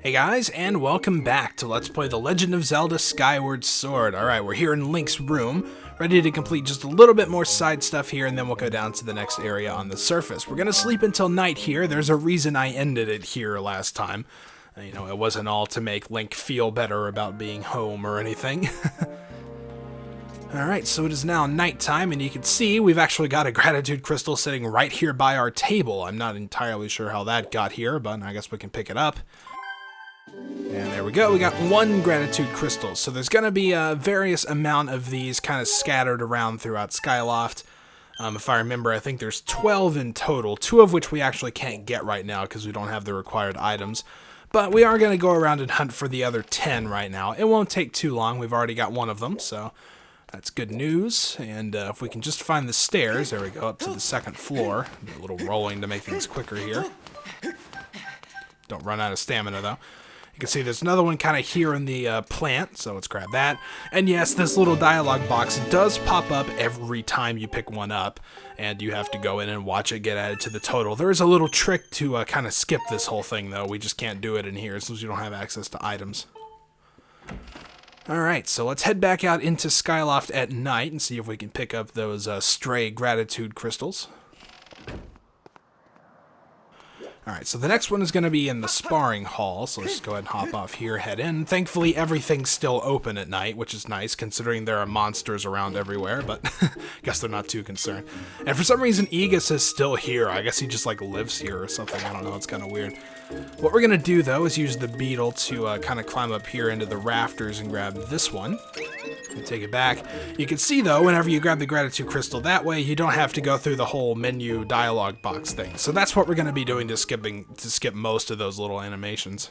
Hey guys, and welcome back to Let's Play The Legend of Zelda Skyward Sword. Alright, we're here in Link's room, ready to complete just a little bit more side stuff here, and then we'll go down to the next area on the surface. We're gonna sleep until night here. There's a reason I ended it here last time. You know, it wasn't all to make Link feel better about being home or anything. Alright, so it is now nighttime, and you can see we've actually got a gratitude crystal sitting right here by our table. I'm not entirely sure how that got here, but I guess we can pick it up. And there we go, we got one gratitude crystal. So there's going to be a various amount of these kind of scattered around throughout Skyloft. If I remember, I think there's 12 in total, 2 of which we actually can't get right now because we don't have the required items. But we are going to go around and hunt for the other 10 right now. It won't take too long, we've already got one of them, so that's good news. And if we can just find the stairs, there we go, up to the second floor. A little rolling to make things quicker here. Don't run out of stamina though. You can see there's another one kind of here in the plant, so let's grab that. And yes, this little dialogue box does pop up every time you pick one up, and you have to go in and watch it get added to the total. There is a little trick to kind of skip this whole thing, though. We just can't do it in here since you don't have access to items. Alright, so let's head back out into Skyloft at night and see if we can pick up those stray gratitude crystals. Alright, so the next one is going to be in the sparring hall, so let's just go ahead and hop off here, head in. Thankfully, everything's still open at night, which is nice, considering there are monsters around everywhere, but I guess they're not too concerned. And for some reason, Aegis is still here. I guess he just, like, lives here or something. I don't know, it's kind of weird. What we're going to do, though, is use the beetle to kind of climb up here into the rafters and grab this one. And take it back. You can see, though, whenever you grab the gratitude crystal that way, you don't have to go through the whole menu dialogue box thing. So that's what we're going to be doing to skip most of those little animations.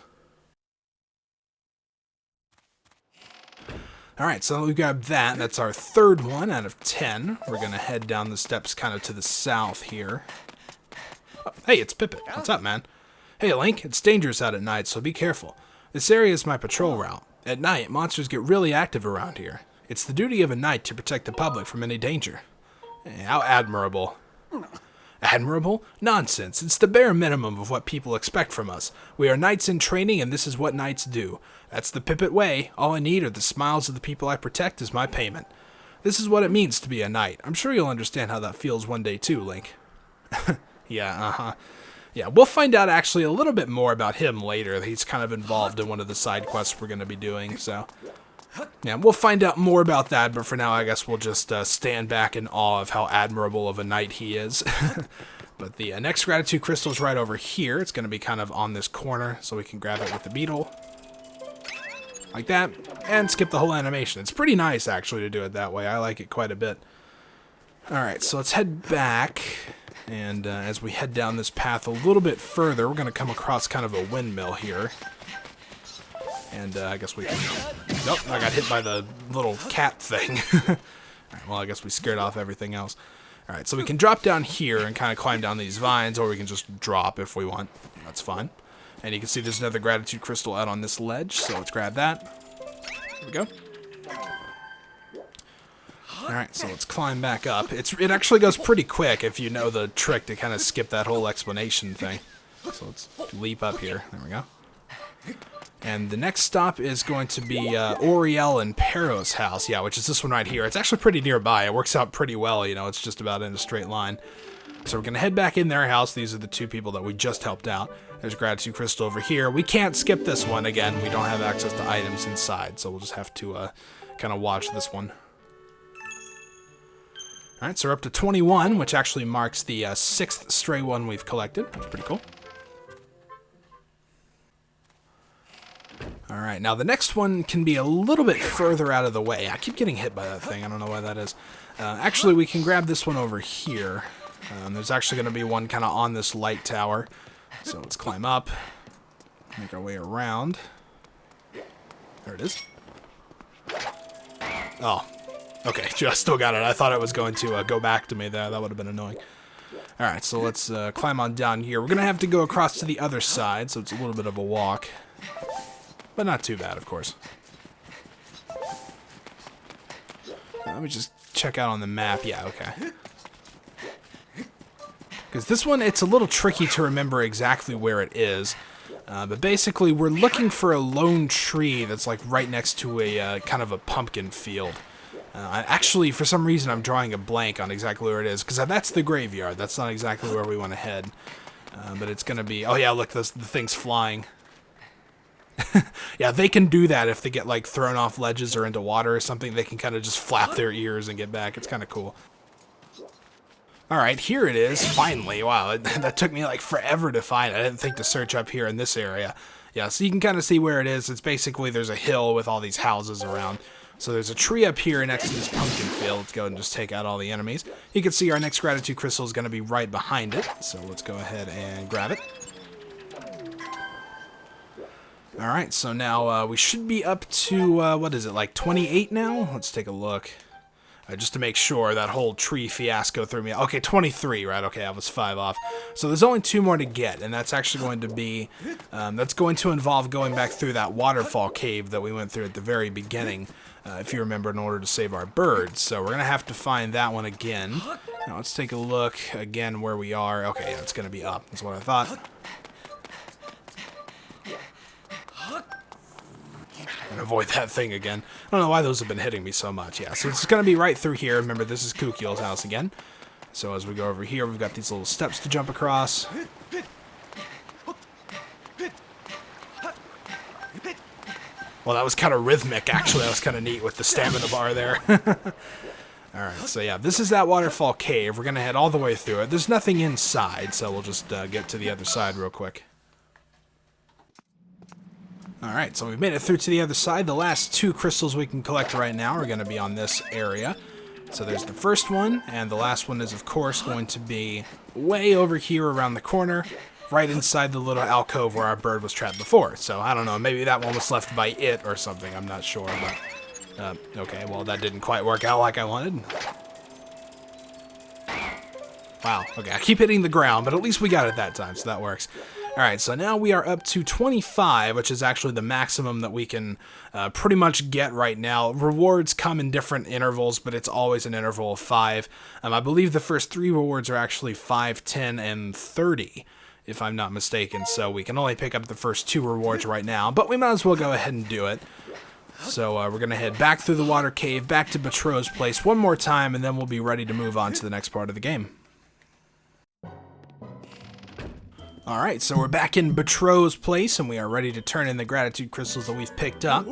Alright, so we grabbed that. That's our third one out of 10. We're going to head down the steps kind of to the south here. Oh, hey, it's Pippet. What's up, man? Hey, Link, it's dangerous out at night, so be careful. This area is my patrol route. At night, monsters get really active around here. It's the duty of a knight to protect the public from any danger. How admirable. Admirable? Nonsense. It's the bare minimum of what people expect from us. We are knights in training, and this is what knights do. That's the Pippet way. All I need are the smiles of the people I protect as my payment. This is what it means to be a knight. I'm sure you'll understand how that feels one day too, Link. Yeah, Yeah, we'll find out actually a little bit more about him later. He's kind of involved in one of the side quests we're going to be doing, so yeah, we'll find out more about that, but for now I guess we'll just stand back in awe of how admirable of a knight he is. But the next gratitude crystal is right over here. It's going to be kind of on this corner, so we can grab it with the beetle. Like that, and skip the whole animation. It's pretty nice, actually, to do it that way. I like it quite a bit. Alright, so let's head back. And as we head down this path a little bit further, we're going to come across kind of a windmill here. And I guess we can... Nope, I got hit by the little cat thing. Alright, well, I guess we scared off everything else. Alright, so we can drop down here and kind of climb down these vines, or we can just drop if we want. That's fine. And you can see there's another gratitude crystal out on this ledge, so let's grab that. There we go. Alright, so let's climb back up. It actually goes pretty quick if you know the trick to kind of skip that whole explanation thing. So let's leap up here. There we go. And the next stop is going to be Oriel and Pero's house. Yeah, which is this one right here. It's actually pretty nearby. It works out pretty well, you know. It's just about in a straight line. So we're going to head back in their house. These are the 2 people that we just helped out. There's Gratitude Crystal over here. We can't skip this one. Again, we don't have access to items inside, so we'll just have to kind of watch this one. Alright, so we're up to 21, which actually marks the 6th stray one we've collected. That's pretty cool. Alright, now the next one can be a little bit further out of the way. I keep getting hit by that thing. I don't know why that is. Actually, we can grab this one over here. There's actually going to be one kind of on this light tower. So let's climb up, make our way around. There it is. Oh. Okay, I still got it. I thought it was going to go back to me there. That would have been annoying. Alright, so let's climb on down here. We're going to have to go across to the other side, so it's a little bit of a walk. But not too bad, of course. Let me just check out on the map. Yeah, okay. Because this one, it's a little tricky to remember exactly where it is. But basically, we're looking for a lone tree that's like right next to a kind of a pumpkin field. Actually, for some reason, I'm drawing a blank on exactly where it is, because that's the graveyard. That's not exactly where we want to head. But it's going to be... Oh, yeah, look, the thing's flying. Yeah, they can do that if they get, like, thrown off ledges or into water or something. They can kind of just flap their ears and get back. It's kind of cool. Alright, here it is, finally. Wow, that took me, like, forever to find. I didn't think to search up here in this area. Yeah, so you can kind of see where it is. It's basically, there's a hill with all these houses around. So there's a tree up here next to this pumpkin field. Let's go ahead and just take out all the enemies. You can see our next gratitude crystal is going to be right behind it. So let's go ahead and grab it. Alright, so now we should be up to, what is it, like 28 now? Let's take a look. Just to make sure that whole tree fiasco threw me. Okay, 23, right? Okay, I was 5 off. So there's only 2 more to get, and that's actually going to be, that's going to involve going back through that waterfall cave that we went through at the very beginning, if you remember, in order to save our birds. So we're going to have to find that one again. Now let's take a look again where we are. Okay, yeah, it's going to be up. That's what I thought. And avoid that thing again. I don't know why those have been hitting me so much. Yeah, so it's going to be right through here. Remember, this is Kukiel's house again. So as we go over here, we've got these little steps to jump across. Well, that was kind of rhythmic, actually. That was kind of neat with the stamina bar there. Alright, so yeah, this is that waterfall cave. We're going to head all the way through it. There's nothing inside, so we'll just get to the other side real quick. Alright, so we've made it through to the other side. The last 2 crystals we can collect right now are going to be on this area. So there's the first one, and the last one is, of course, going to be way over here around the corner, right inside the little alcove where our bird was trapped before. So, I don't know, maybe that one was left by it or something, I'm not sure, but... okay, well, that didn't quite work out like I wanted. Wow, okay, I keep hitting the ground, but at least we got it that time, so that works. Alright, so now we are up to 25, which is actually the maximum that we can pretty much get right now. Rewards come in different intervals, but it's always an interval of 5. I believe the first 3 rewards are actually 5, 10, and 30, if I'm not mistaken. So we can only pick up the first 2 rewards right now, but we might as well go ahead and do it. So we're going to head back through the water cave, back to Betrot's place one more time, and then we'll be ready to move on to the next part of the game. Alright, so we're back in Betrot's place, and we are ready to turn in the gratitude crystals that we've picked up.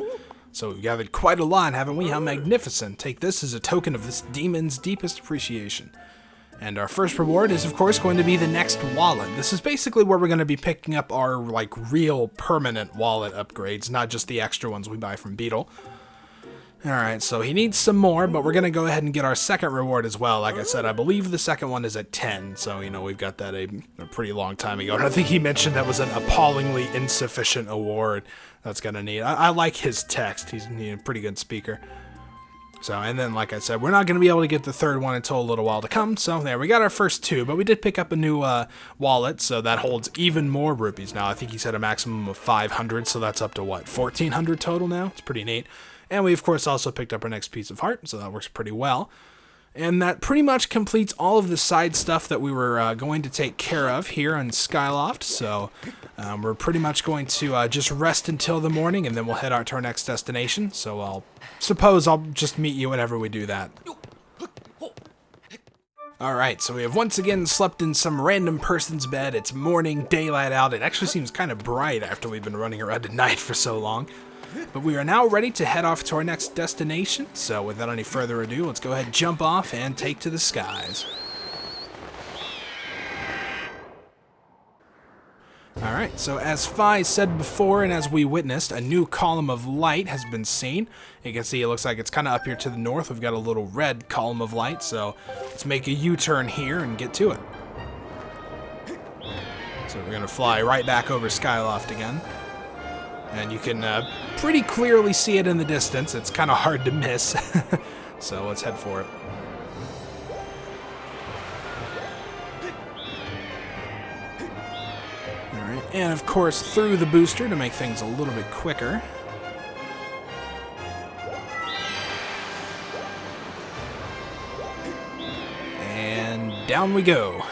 So we've gathered quite a lot, haven't we? How magnificent. Take this as a token of this demon's deepest appreciation. And our first reward is, of course, going to be the next wallet. This is basically where we're going to be picking up our, like, real permanent wallet upgrades, not just the extra ones we buy from Beetle. Alright, so he needs some more, but we're going to go ahead and get our second reward as well. Like I said, I believe the second one is at 10, so, you know, we've got that a pretty long time ago. And I think he mentioned that was an appallingly insufficient award. That's kind of neat. I like his text. He's a pretty good speaker. So, and then, like I said, we're not going to be able to get the third one until a little while to come. So, there, we got our first 2, but we did pick up a new wallet, so that holds even more rupees now. I think he said a maximum of 500, so that's up to, what, 1,400 total now? It's pretty neat. And we, of course, also picked up our next piece of heart, so that works pretty well. And that pretty much completes all of the side stuff that we were going to take care of here on Skyloft. So we're pretty much going to just rest until the morning, and then we'll head out to our next destination. So I'll just meet you whenever we do that. Alright, so we have once again slept in some random person's bed. It's morning, daylight out. It actually seems kind of bright after we've been running around at night for so long. But we are now ready to head off to our next destination, so without any further ado, let's go ahead and jump off and take to the skies. Alright, so as Fi said before, and as we witnessed, a new column of light has been seen. You can see it looks like it's kind of up here to the north. We've got a little red column of light, so let's make a U-turn here and get to it. So we're going to fly right back over Skyloft again. And you can pretty clearly see it in the distance. It's kind of hard to miss. So let's head for it. Alright, and of course through the booster to make things a little bit quicker. And down we go.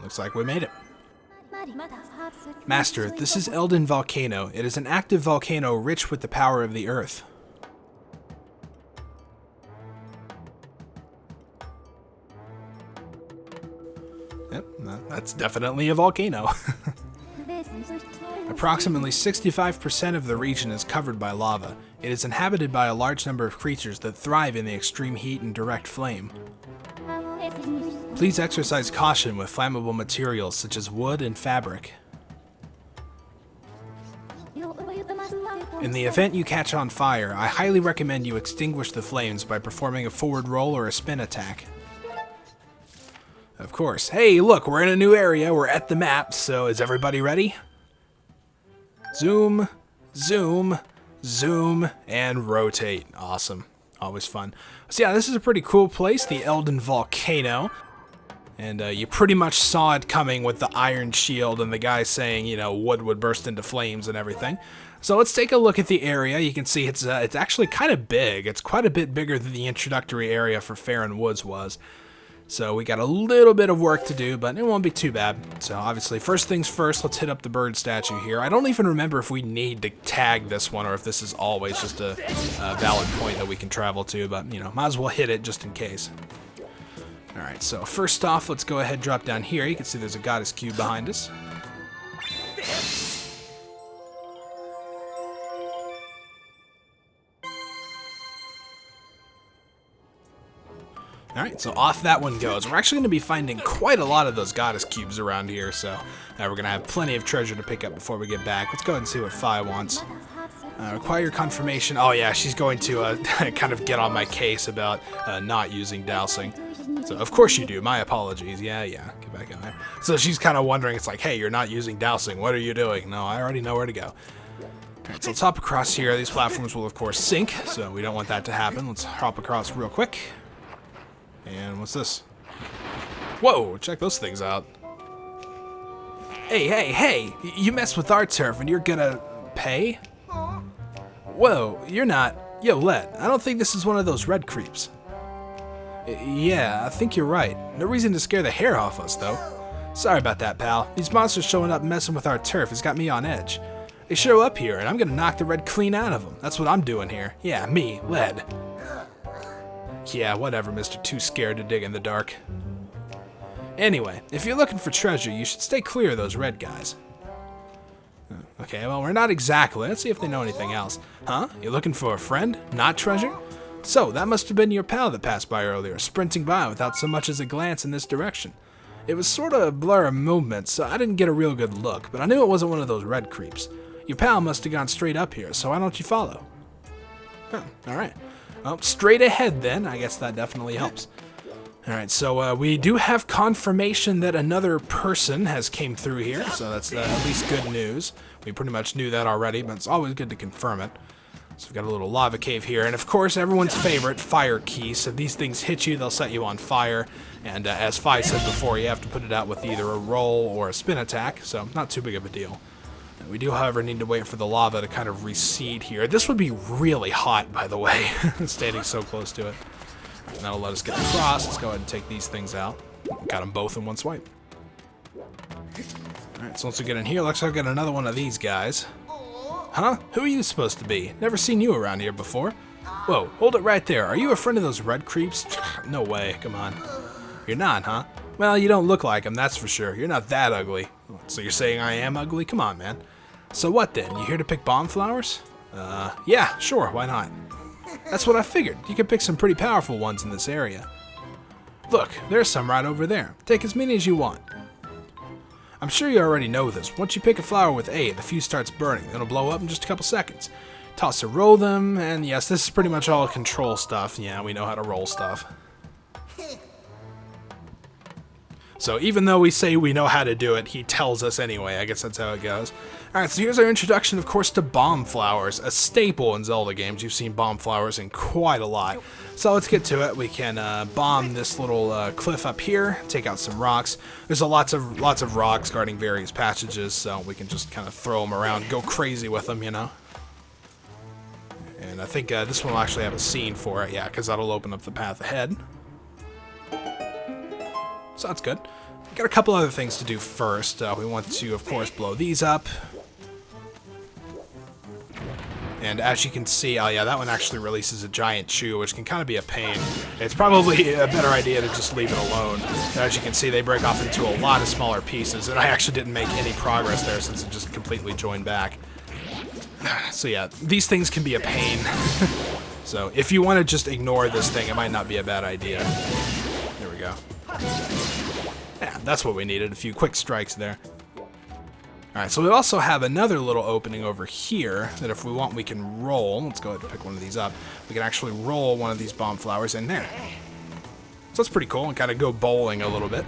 looks like we made it. Master, this is Eldin Volcano. It is an active volcano rich with the power of the earth. Yep, that's definitely a volcano. Approximately 65% of the region is covered by lava. It is inhabited by a large number of creatures that thrive in the extreme heat and direct flame. Please exercise caution with flammable materials such as wood and fabric. In the event you catch on fire, I highly recommend you extinguish the flames by performing a forward roll or a spin attack. Of course. Hey, look, we're in a new area. We're at the map, so is everybody ready? Zoom, zoom, zoom, and rotate. Awesome. Always fun. So yeah, this is a pretty cool place, the Eldin Volcano. And you pretty much saw it coming with the iron shield and the guy saying, you know, wood would burst into flames and everything. So let's take a look at the area. You can see it's actually kind of big. It's quite a bit bigger than the introductory area for Farron Woods was. So we got a little bit of work to do, but it won't be too bad. So obviously, first things first, let's hit up the bird statue here. I don't even remember if we need to tag this one or if this is always just a valid point that we can travel to, but, you know, might as well hit it just in case. Alright, so first off, let's go ahead and drop down here. You can see there's a goddess cube behind us. Alright, so off that one goes. We're actually going to be finding quite a lot of those goddess cubes around here, so we're going to have plenty of treasure to pick up before we get back. Let's go ahead and see what Fi wants. Require confirmation. Oh yeah, she's going to kind of get on my case about not using dowsing. So of course you do. My apologies. Yeah, get back in there. So she's kind of wondering, it's like, hey, you're not using dowsing. What are you doing? No, I already know where to go. Alright, so let's hop across here. These platforms will of course sink, so we don't want that to happen. Let's hop across real quick. And what's this? Whoa, check those things out. Hey, you mess with our turf and you're gonna pay? Whoa, you're not. Yo, Let, I don't think this is one of those red creeps. Yeah, I think you're right. No reason to scare the hair off us, though. Sorry about that, pal. These monsters showing up messing with our turf has got me on edge. They show up here and I'm gonna knock the red clean out of them. That's what I'm doing here. Yeah, me, Led. Yeah, whatever, Mr. Too Scared to Dig in the Dark. Anyway, if you're looking for treasure, you should stay clear of those red guys. Okay, well, we're not exactly. Let's see if they know anything else. Huh? You looking for a friend? Not treasure? So, that must have been your pal that passed by earlier, sprinting by without so much as a glance in this direction. It was sort of a blur of movement, so I didn't get a real good look, but I knew it wasn't one of those red creeps. Your pal must have gone straight up here, so why don't you follow? Huh, alright. Well, straight ahead then. I guess that definitely helps. Alright, so we do have confirmation that another person has came through here, so that's at least good news. We pretty much knew that already, but it's always good to confirm it. So we've got a little lava cave here, and of course everyone's favorite, fire keys. If these things hit you, they'll set you on fire, and as Fi said before, you have to put it out with either a roll or a spin attack, so not too big of a deal. We do, however, need to wait for the lava to kind of recede here. This would be really hot, by the way, standing so close to it. And that'll let us get across. Let's go ahead and take these things out. Got them both in one swipe. Alright, so once we get in here, looks like I got another one of these guys. Huh? Who are you supposed to be? Never seen you around here before. Whoa, hold it right there. Are you a friend of those red creeps? No way, come on. You're not, huh? Well, you don't look like them, that's for sure. You're not that ugly. So you're saying I am ugly? Come on, man. So what then? You here to pick bomb flowers? Yeah, sure, why not? That's what I figured. You could pick some pretty powerful ones in this area. Look, there's some right over there. Take as many as you want. I'm sure you already know this. Once you pick a flower with A, the fuse starts burning. It'll blow up in just a couple seconds. Toss or roll them, and yes, this is pretty much all control stuff. Yeah, we know how to roll stuff. So even though we say we know how to do it, he tells us anyway. I guess that's how it goes. Alright, so here's our introduction, of course, to bomb flowers. A staple in Zelda games. You've seen bomb flowers in quite a lot. So let's get to it. We can bomb this little cliff up here, take out some rocks. There's lots of rocks guarding various passages, so we can just kind of throw them around, go crazy with them, you know. And I think this one will actually have a scene for it, yeah, because that'll open up the path ahead. So that's good. got a couple other things to do first. We want to, of course, blow these up. And as you can see, oh yeah, that one actually releases a giant chew, which can kind of be a pain. It's probably a better idea to just leave it alone. And as you can see, they break off into a lot of smaller pieces, and I actually didn't make any progress there since it just completely joined back. So yeah, these things can be a pain. So if you want to just ignore this thing, it might not be a bad idea. There we go. Yeah, that's what we needed, a few quick strikes there. Alright, so we also have another little opening over here that if we want we can roll. Let's go ahead and pick one of these up. We can actually roll one of these bomb flowers in there. So that's pretty cool, and kind of go bowling a little bit.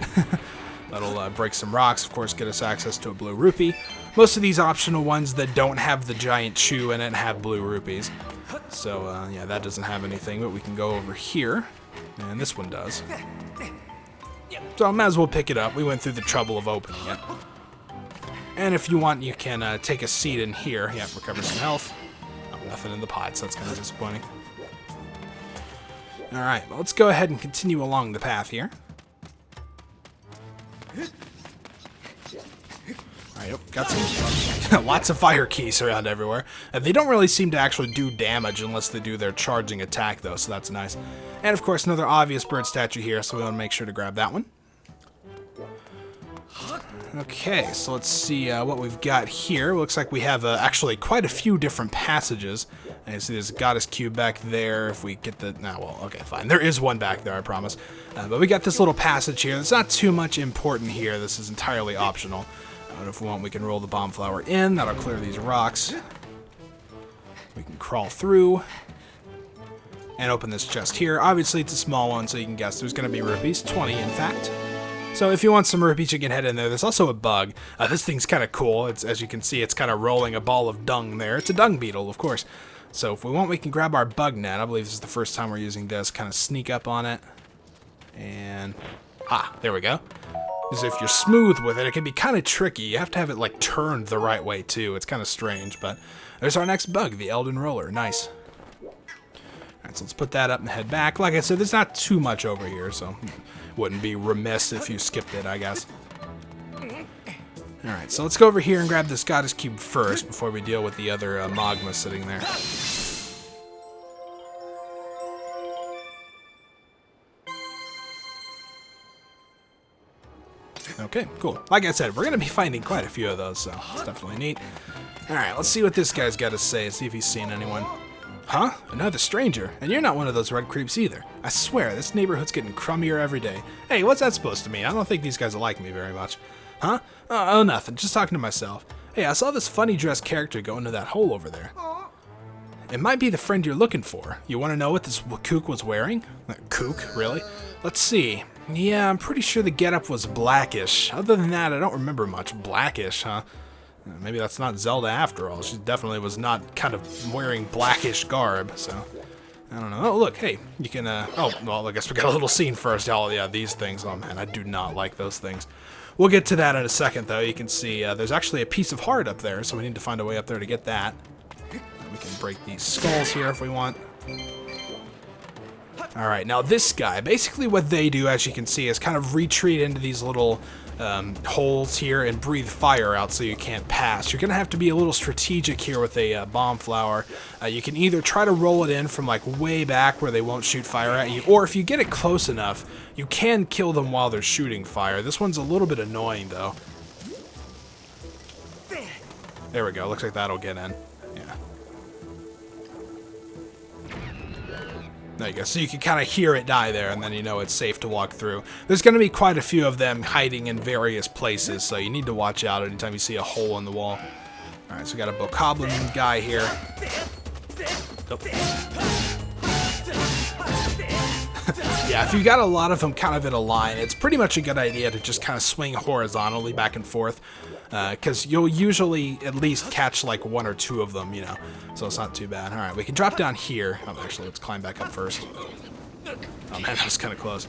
That'll break some rocks, of course, get us access to a blue rupee. Most of these optional ones that don't have the giant chew in it have blue rupees. So, yeah, that doesn't have anything, but we can go over here, and this one does. So I might as well pick it up. We went through the trouble of opening it. And if you want, you can take a seat in here. Yeah, recover some health. Oh, nothing in the pot, so that's kind of disappointing. Alright, well, let's go ahead and continue along the path here. Alright, oh, got some lots of fire keys around everywhere. They don't really seem to actually do damage unless they do their charging attack, though, so that's nice. And, of course, another obvious bird statue here, so we want to make sure to grab that one. Okay, so let's see what we've got here. Looks like we have actually quite a few different passages. And you see there's a goddess cube back there. If we get the... No, well, okay, fine. There is one back there, I promise. But we got this little passage here. There's not too much important here. This is entirely optional. If we want, we can roll the bomb flower in. That'll clear these rocks. We can crawl through and open this chest here. Obviously, it's a small one, so you can guess there's going to be rupees. 20, in fact. So if you want some rupees, you can head in there. There's also a bug. This thing's kind of cool. It's, as you can see, it's kind of rolling a ball of dung there. It's a dung beetle, of course. So if we want, we can grab our bug net. I believe this is the first time we're using this. Kind of sneak up on it. And... ah, there we go. Because if you're smooth with it, it can be kind of tricky. You have to have it, like, turned the right way, too. It's kind of strange, but there's our next bug, the Eldin roller. Nice. Alright, so let's put that up and head back. Like I said, there's not too much over here, so... wouldn't be remiss if you skipped it, I guess. Alright, so let's go over here and grab this goddess cube first before we deal with the other magma sitting there. Okay, cool. Like I said, we're going to be finding quite a few of those, so it's definitely neat. Alright, let's see what this guy's got to say, see if he's seen anyone. Huh? Another stranger? And you're not one of those red creeps either. I swear, this neighborhood's getting crummier every day. Hey, what's that supposed to mean? I don't think these guys will like me very much. Huh? Oh, nothing. Just talking to myself. Hey, I saw this funny dressed character go into that hole over there. It might be the friend you're looking for. You want to know what this kook was wearing? Kook? Really? Let's see. Yeah, I'm pretty sure the getup was blackish. Other than that, I don't remember much. Blackish, huh? Maybe that's not Zelda after all. She definitely was not kind of wearing blackish garb, so... I don't know. Oh, look, hey, you can, oh, well, I guess we got a little scene first. Oh, yeah, these things. Oh, man, I do not like those things. We'll get to that in a second, though. You can see there's actually a piece of heart up there, so we need to find a way up there to get that. We can break these skulls here if we want. Alright, now this guy, basically what they do, as you can see, is kind of retreat into these little holes here and breathe fire out so you can't pass. You're going to have to be a little strategic here with a bomb flower. You can either try to roll it in from like way back where they won't shoot fire at you, or if you get it close enough, you can kill them while they're shooting fire. This one's a little bit annoying though. There we go, looks like that'll get in. Yeah. There you go. So you can kind of hear it die there, and then you know it's safe to walk through. There's going to be quite a few of them hiding in various places, so you need to watch out anytime you see a hole in the wall. Alright, so we got a bokoblin guy here. Oh. Yeah, if you got a lot of them kind of in a line, it's pretty much a good idea to just kind of swing horizontally back and forth. Because you'll usually at least catch like one or two of them, you know, so it's not too bad. Alright, we can drop down here. Oh, actually, let's climb back up first. Oh man, that was kind of close.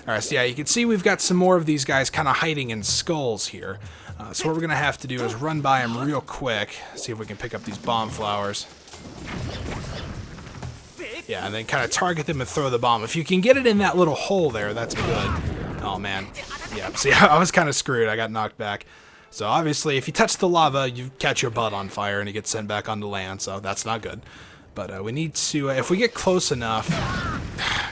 Alright, so yeah, you can see we've got some more of these guys kind of hiding in skulls here. So what we're going to have to do is run by them real quick, see if we can pick up these bomb flowers. Yeah, and then kind of target them and throw the bomb. If you can get it in that little hole there, that's good. Oh, man. Yeah, see, I was kind of screwed. I got knocked back. So, obviously, if you touch the lava, you catch your butt on fire and you get sent back onto land, so that's not good. But we need to, if we get close enough...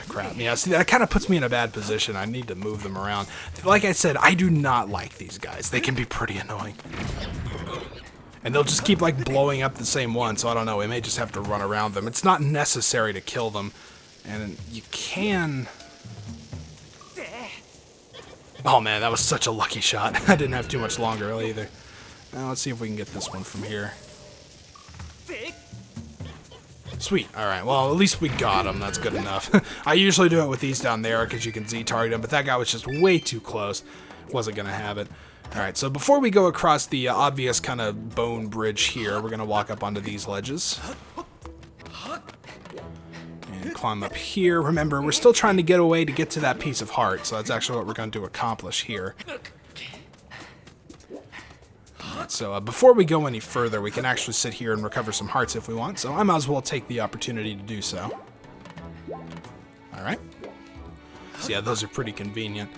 Crap, yeah, see, that kind of puts me in a bad position. I need to move them around. Like I said, I do not like these guys. They can be pretty annoying. And they'll just keep, like, blowing up the same one, so I don't know. We may just have to run around them. It's not necessary to kill them. And you can... Oh, man, that was such a lucky shot. I didn't have too much longer either. Now, let's see if we can get this one from here. Sweet. Alright, well, at least we got him. That's good enough. I usually do it with these down there because you can Z-target them, but that guy was just way too close. Wasn't going to have it. Alright, so before we go across the obvious kind of bone bridge here, we're going to walk up onto these ledges. And climb up here. Remember, we're still trying to get away to get to that piece of heart, so that's actually what we're going to accomplish here. So before we go any further, we can actually sit here and recover some hearts if we want, so I might as well take the opportunity to do so. Alright. So yeah, those are pretty convenient.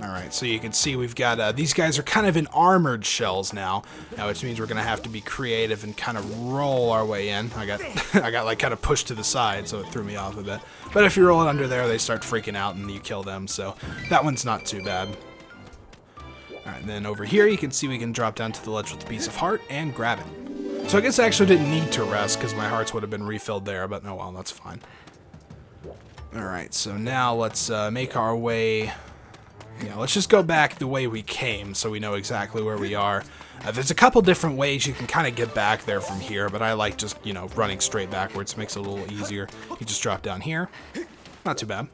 Alright, so you can see we've got, these guys are kind of in armored shells now, which means we're going to have to be creative and kind of roll our way in. I got like kind of pushed to the side, so it threw me off a bit. But if you roll it under there, they start freaking out and you kill them, so that one's not too bad. Alright, and then over here you can see we can drop down to the ledge with a piece of heart and grab it. So I guess I actually didn't need to rest because my hearts would have been refilled there, but oh well, that's fine. Alright, so now let's make our way... Yeah, let's just go back the way we came so we know exactly where we are. There's a couple different ways you can kind of get back there from here, but I like just, you know, running straight backwards. Makes it a little easier. You just drop down here. Not too bad.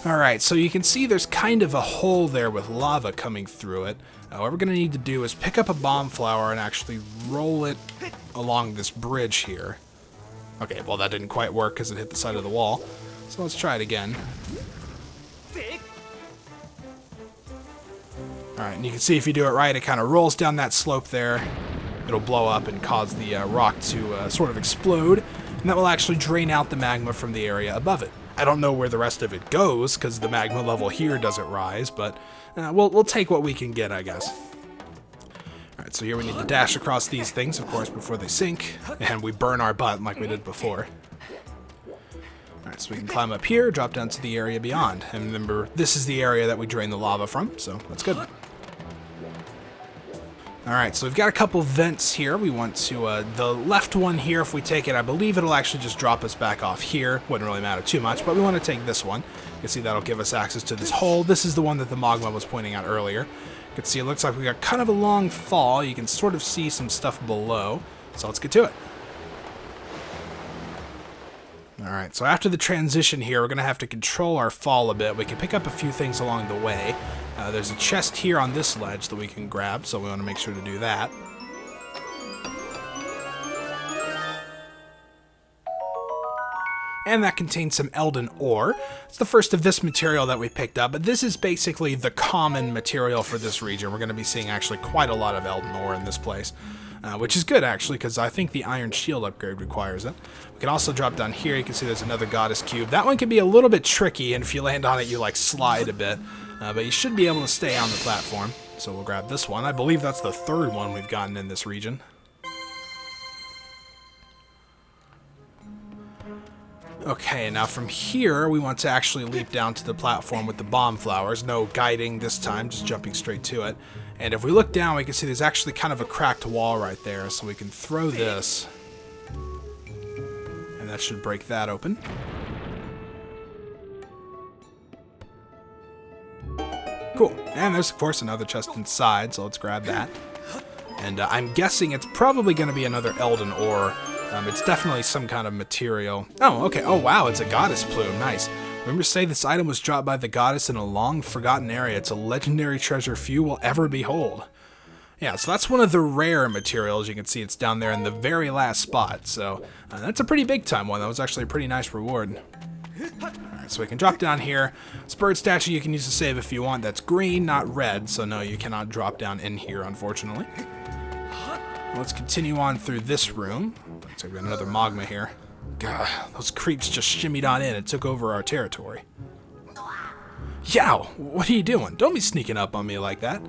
Alright, so you can see there's kind of a hole there with lava coming through it. What we're going to need to do is pick up a bomb flower and actually roll it along this bridge here. Okay, well that didn't quite work because it hit the side of the wall. So let's try it again. Alright, and you can see if you do it right, it kind of rolls down that slope there. It'll blow up and cause the rock to sort of explode, and that will actually drain out the magma from the area above it. I don't know where the rest of it goes, because the magma level here doesn't rise, but we'll take what we can get, I guess. Alright, so here we need to dash across these things, of course, before they sink, and we burn our butt like we did before. Alright, so we can climb up here, drop down to the area beyond. And remember, this is the area that we drain the lava from, so that's good. Alright, so we've got a couple vents here. We want to, the left one here, if we take it, I believe it'll actually just drop us back off here. Wouldn't really matter too much, but we want to take this one. You can see that'll give us access to this hole. This is the one that the magma was pointing out earlier. You can see it looks like we got kind of a long fall. You can sort of see some stuff below. So let's get to it. Alright, so after the transition here, we're going to have to control our fall a bit. We can pick up a few things along the way. There's a chest here on this ledge that we can grab, so we want to make sure to do that. And that contains some Eldin ore. It's the first of this material that we picked up, but this is basically the common material for this region. We're going to be seeing actually quite a lot of Eldin ore in this place. Which is good, actually, because I think the Iron Shield upgrade requires it. We can also drop down here. You can see there's another Goddess Cube. That one can be a little bit tricky, and if you land on it, you, like, slide a bit. But you should be able to stay on the platform. So we'll grab this one. I believe that's the third one we've gotten in this region. Okay, now from here, we want to actually leap down to the platform with the bomb flowers. No guiding this time, just jumping straight to it. And if we look down, we can see there's actually kind of a cracked wall right there, so we can throw this. And that should break that open. Cool. And there's, of course, another chest inside, so let's grab that. And I'm guessing it's probably going to be another Eldin ore. It's definitely some kind of material. Oh, okay. Oh, wow, it's a goddess plume. Nice. Remember to say this item was dropped by the goddess in a long-forgotten area. It's a legendary treasure few will ever behold. Yeah, so that's one of the rare materials. You can see it's down there in the very last spot. So that's a pretty big-time one. That was actually a pretty nice reward. Alright, so we can drop down here. This bird statue you can use to save if you want. That's green, not red. So no, you cannot drop down in here, unfortunately. Let's continue on through this room. Looks like we got another magma here. God, those creeps just shimmied on in and took over our territory. Yow! What are you doing? Don't be sneaking up on me like that.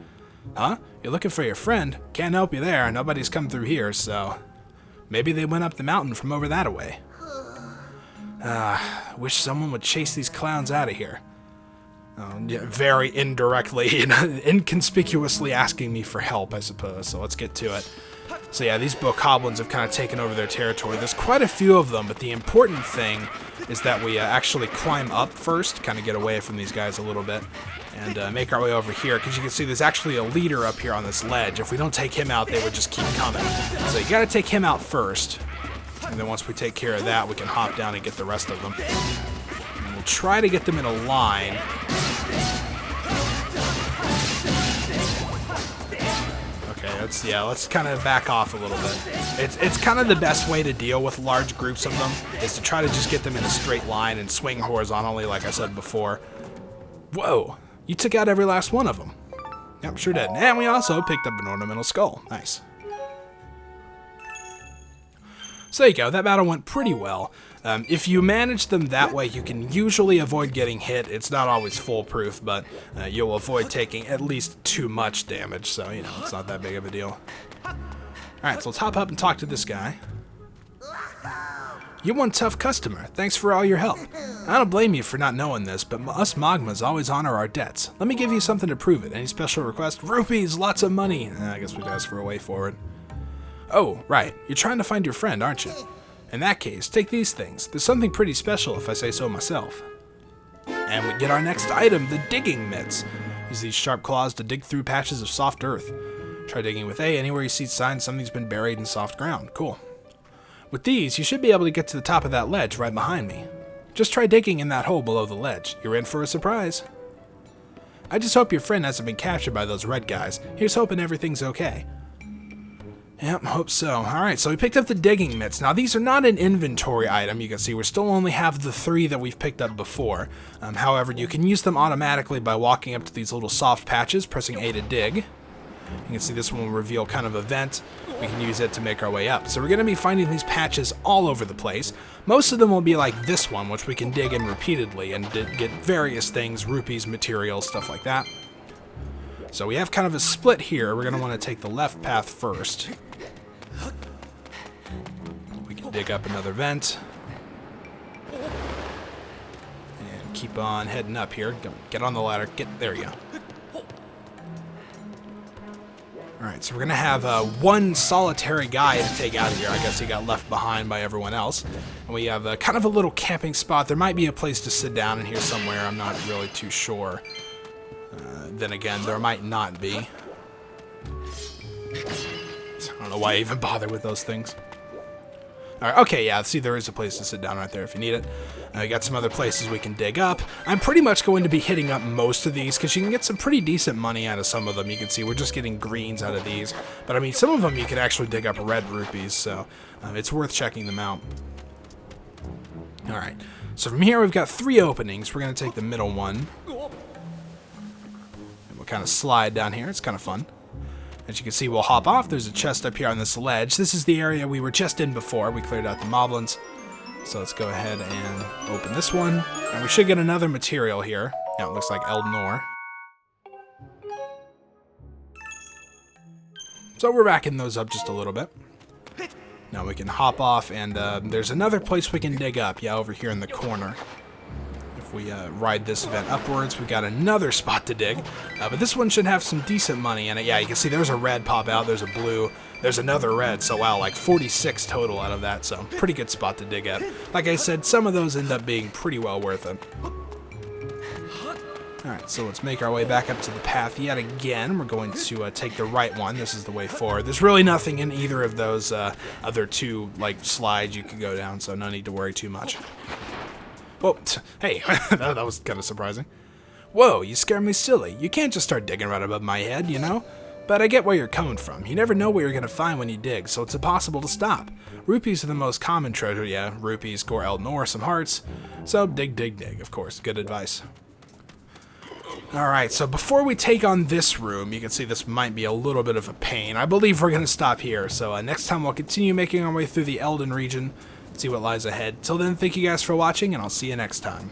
Huh? You're looking for your friend? Can't help you there. Nobody's come through here, so... Maybe they went up the mountain from over that way. Wish someone would chase these clowns out of here. Yeah, very indirectly and inconspicuously asking me for help, I suppose. So let's get to it. So yeah, these bokoblins have kind of taken over their territory. There's quite a few of them, but the important thing is that we actually climb up first, kind of get away from these guys a little bit, and make our way over here. Because you can see there's actually a leader up here on this ledge. If we don't take him out, they would just keep coming. So you got to take him out first, and then once we take care of that, we can hop down and get the rest of them. And we'll try to get them in a line. Let's kind of back off a little bit. It's kind of the best way to deal with large groups of them, is to try to just get them in a straight line and swing horizontally, like I said before. Whoa, you took out every last one of them. Yep, sure did. And we also picked up an ornamental skull. Nice. So there you go, that battle went pretty well. If you manage them that way, you can usually avoid getting hit. It's not always foolproof, but you'll avoid taking at least too much damage, so, you know, it's not that big of a deal. Alright, so let's hop up and talk to this guy. You're one tough customer. Thanks for all your help. I don't blame you for not knowing this, but us Magmas always honor our debts. Let me give you something to prove it. Any special request? Rupees, lots of money. I guess we'd ask for a way forward. Oh, right. You're trying to find your friend, aren't you? In that case, take these things. There's something pretty special if I say so myself. And we get our next item, the digging mitts. Use these sharp claws to dig through patches of soft earth. Try digging with A anywhere you see signs something's been buried in soft ground. Cool. With these, you should be able to get to the top of that ledge right behind me. Just try digging in that hole below the ledge. You're in for a surprise. I just hope your friend hasn't been captured by those red guys. Here's hoping everything's okay. Yep, hope so. Alright, so we picked up the digging mitts. Now, these are not an inventory item. You can see we still only have the 3 that we've picked up before. However, you can use them automatically by walking up to these little soft patches, pressing A to dig. You can see this one will reveal kind of a vent. We can use it to make our way up. So we're going to be finding these patches all over the place. Most of them will be like this one, which we can dig in repeatedly and get various things, rupees, materials, stuff like that. So we have kind of a split here. We're going to want to take the left path first. We can dig up another vent. And keep on heading up here. Get on the ladder. There you go. Alright, so we're going to have one solitary guy to take out of here. I guess he got left behind by everyone else. And we have kind of a little camping spot. There might be a place to sit down in here somewhere. I'm not really too sure. Then again, there might not be. I don't know why I even bother with those things. Alright, okay, yeah, see, there is a place to sit down right there if you need it. We got some other places we can dig up. I'm pretty much going to be hitting up most of these because you can get some pretty decent money out of some of them. You can see we're just getting greens out of these. But, I mean, some of them you can actually dig up red rupees, so it's worth checking them out. Alright, so from here we've got 3 openings. We're going to take the middle one. And we'll kind of slide down here. It's kind of fun. As you can see, we'll hop off. There's a chest up here on this ledge. This is the area we were just in before. We cleared out the moblins. So let's go ahead and open this one. And we should get another material here. Yeah, it looks like Eldin. So we're racking those up just a little bit. Now we can hop off, and there's another place we can dig up. Yeah, over here in the corner. If we ride this vent upwards, we've got another spot to dig. But this one should have some decent money in it. Yeah, you can see there's a red pop out, there's a blue, there's another red. So wow, like 46 total out of that. So pretty good spot to dig at. Like I said, some of those end up being pretty well worth it. Alright, so let's make our way back up to the path yet again. We're going to take the right one. This is the way forward. There's really nothing in either of those other 2 like slides you could go down, so no need to worry too much. Whoa, hey, that was kind of surprising. Whoa, you scared me silly. You can't just start digging right above my head, you know? But I get where you're coming from. You never know what you're going to find when you dig, so it's impossible to stop. Rupees are the most common treasure, yeah. Rupees, score Eldin, some hearts. So dig, dig, dig, of course. Good advice. Alright, so before we take on this room, you can see this might be a little bit of a pain. I believe we're going to stop here, so next time we'll continue making our way through the Eldin region. see what lies ahead. Till then, thank you guys for watching, and I'll see you next time.